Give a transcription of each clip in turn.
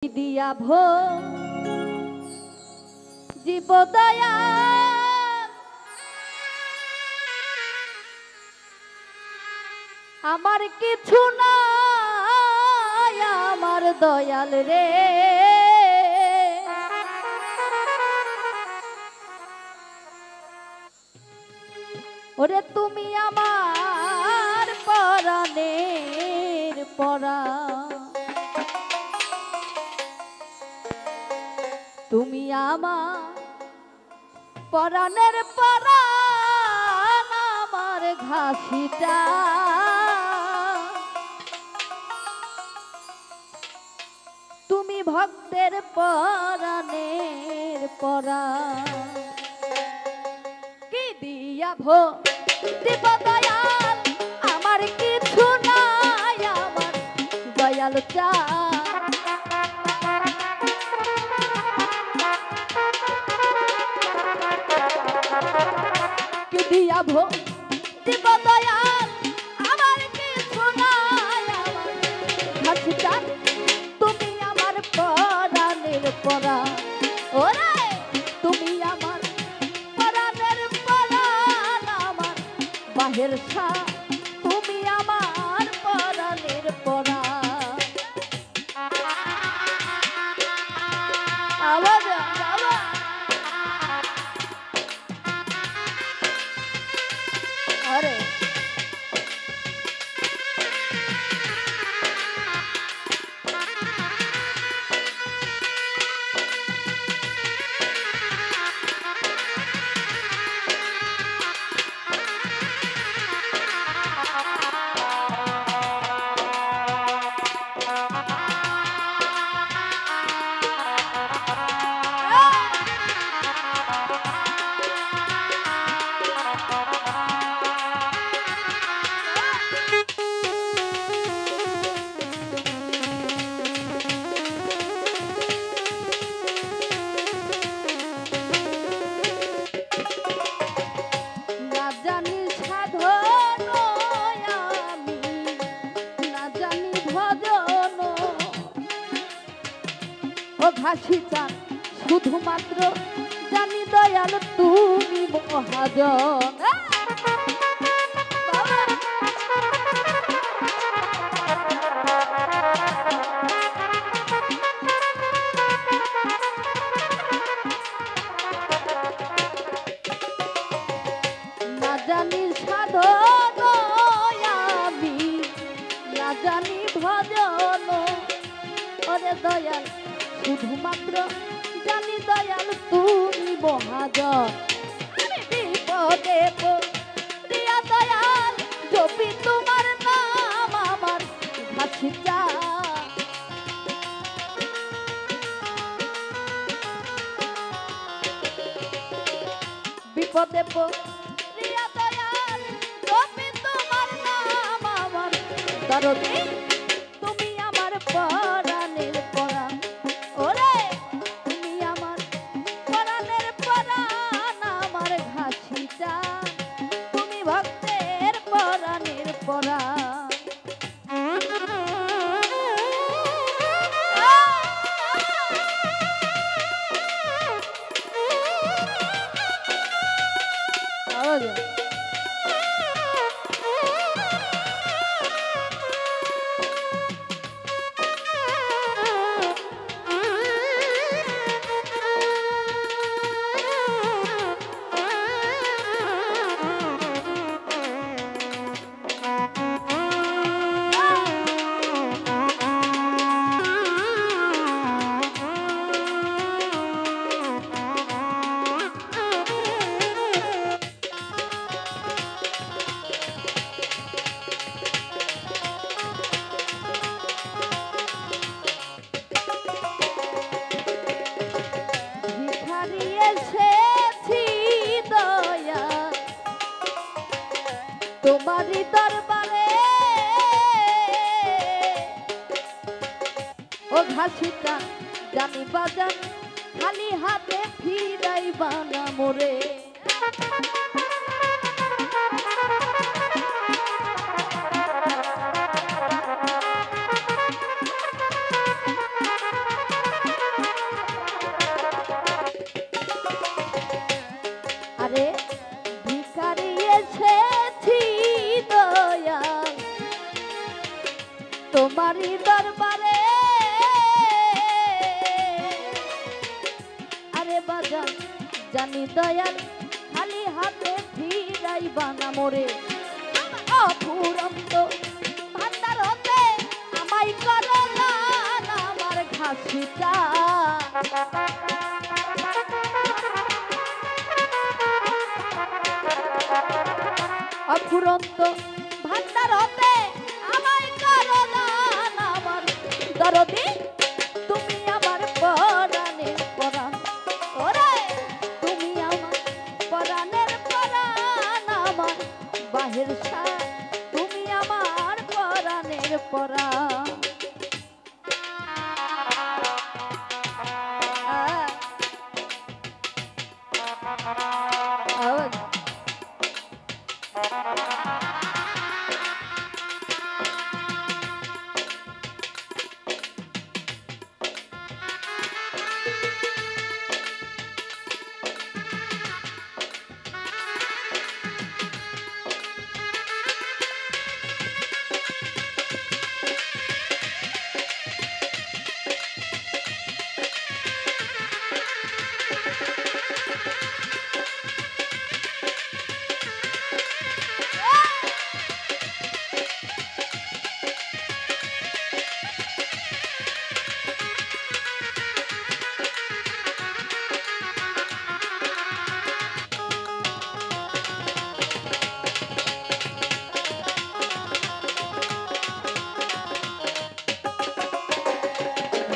দিয়া ভো জীবদয়া আমার কিছু নাই আমার দয়াল রে ওরে তুমি আমার পরাণের পরাণ তুমি আমার পরাণের পরাণ আমার ঘাসিটা তুমি ভক্তের পরাণের পরাণ কি দিয়া ভো দিব দয়াল আমার কিছু নাই আমার দয়াল চা দিয়া ভো দিব দয়াল আমার কিছু নাই আমার ঘাসিটা তুমি আমার পরাণের পরাণ ওরে তুমি আমার পরাণের পরাণ আমার বাহের সা তুমি আমার পরাণের পরাণ আওয়াজ আরে ঘাসিটা শুধুমাত্র জানি দয়াল তুমি মহাজন না জানি সাধন আমি না জানি ভজন ওরে দয়াল শুধুমাত্র জানি দয়াল তুমি মহাজন বিপদে প্রিয়া দয়াল জপি তোমার নাম আমার ঘাসিটা বিপদে প্রিয়া দয়াল জপি তোমার নাম আমার দরদি তুমি আমার পরাণের পরাণ ওরে তুমি আমার পরাণের পরাণ আমার ঘাসিটা তুমি ভক্তের পরাণের পরাণ তোমারই দরবারে ও ঘাসিটা জানি বাজান খালি হাতে ফিরাইবা না মোরে জানি দয়াল খালি হাতে ফিরাইবা না মোরে অফুরন্ত ভান্ডার হতে আমায় করো না আমার ঘাসিটা অফুরন্ত ভান্ডার হতে আমায় করো না আমার দরদি তুমি আমার পরাণের পরাণ ওরে তুমি আমার পরাণের পরাণ আমার বাহির সাথ তুমি আমার পরাণের পরাণ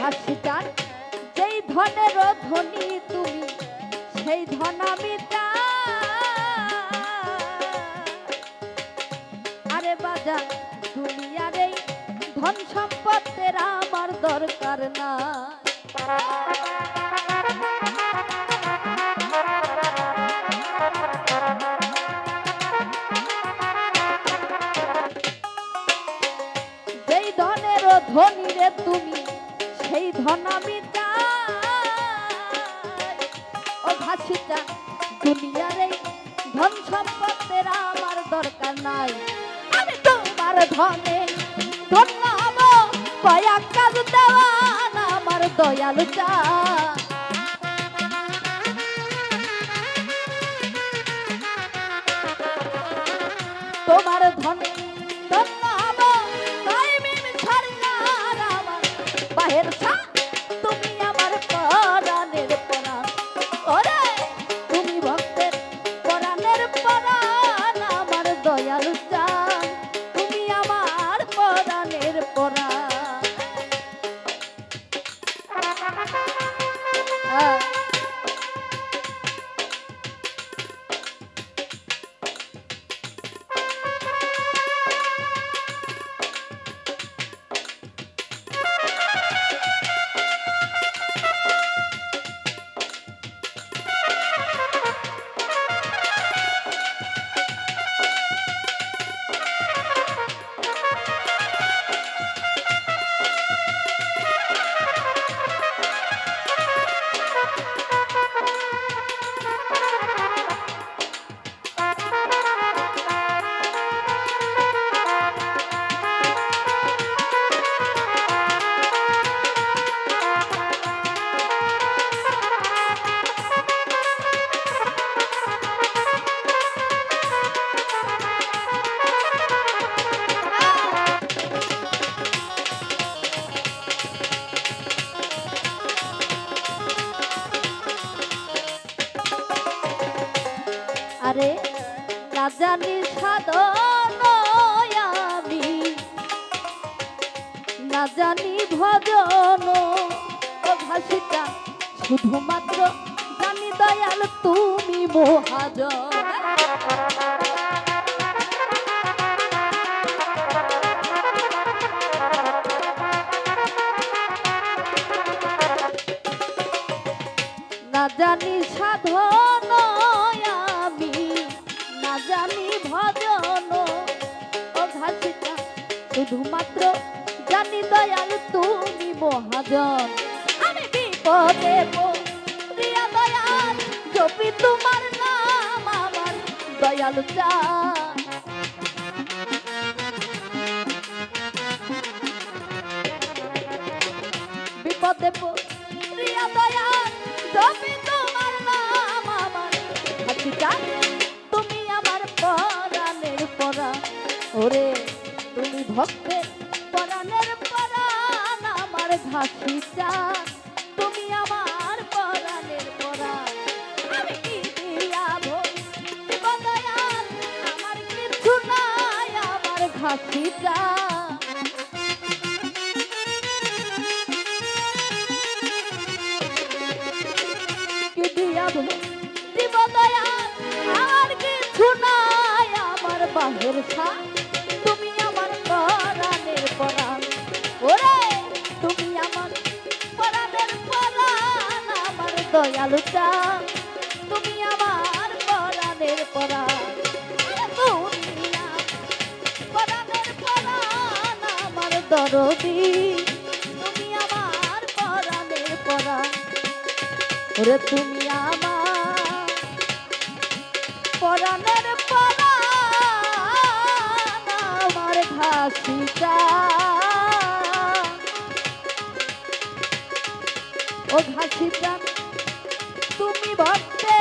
হাসিটার যেই ধনের ধনী তুমি সেই ধন আমি আরে বাজা দুনিয়ার এই ধন সম্পদের আমার দরকার না যেই ধনের ধনী রে তুমি সেই ধন আমি চাই ও ঘাসিটা দুনিয়ার এই ধন সম্পদের আমার দরকার নাই আমি তোমার ধনে ধন্য হব কয়া কাজ দেওয়ান আমার দয়াল চাই তোমার ধনে ধন্য হব তাই মিম ছাড়িলার আমার বাহির সাথ তুমি আমার পরাণের পরাণ ওরে তুমি ভক্তের পরাণের পরাণ আমার দয়াল চান তুমি আমার পরাণের পরাণ আরে না জানি সাধন আমি না জানি ভজন ও ঘাসিটা শুধুমাত্র জানি দয়াল তুমি মহাজন না জানি সাধন আমি না জানি ভজন ও ঘাসিটা শুধুমাত্র জানি দয়াল তুমি মহাজন আমি বিপদে প্রিয়া দয়াল জপি তোমার নাম আমার দয়াল চান বিপদে প্রিয়া দয়াল জপি তোমার নাম আমার ঘাসিটা তুমি আমার পরাণের পরাণ ওরে তুমি ভক্তের পরাণের পরাণ আমার ঘাসিটা তুমি আমার পরাণের পরাণ আমি কি দিয়া ভক্তিব দয়াল আমার কিছু নাই আমার ঘাসিটা কি দিয়া ভক্তিব দয়াল আর কিছু নাই আমার বাহের ছা তুমি আমার পরাণের পরাণ ওরে তুমি আমার পরাণের পরাণ আমার দয়ালুটা তুমি আমার পরাণের পরাণ তুমি আমার পরাণের পরাণ আমার দরদি তুমি আমার পরাণের পরাণ ওরে তুমি আমার পরাণের পরাণ আমার ঘাসিটা ও ঘাসিটা তুমি ভক্তে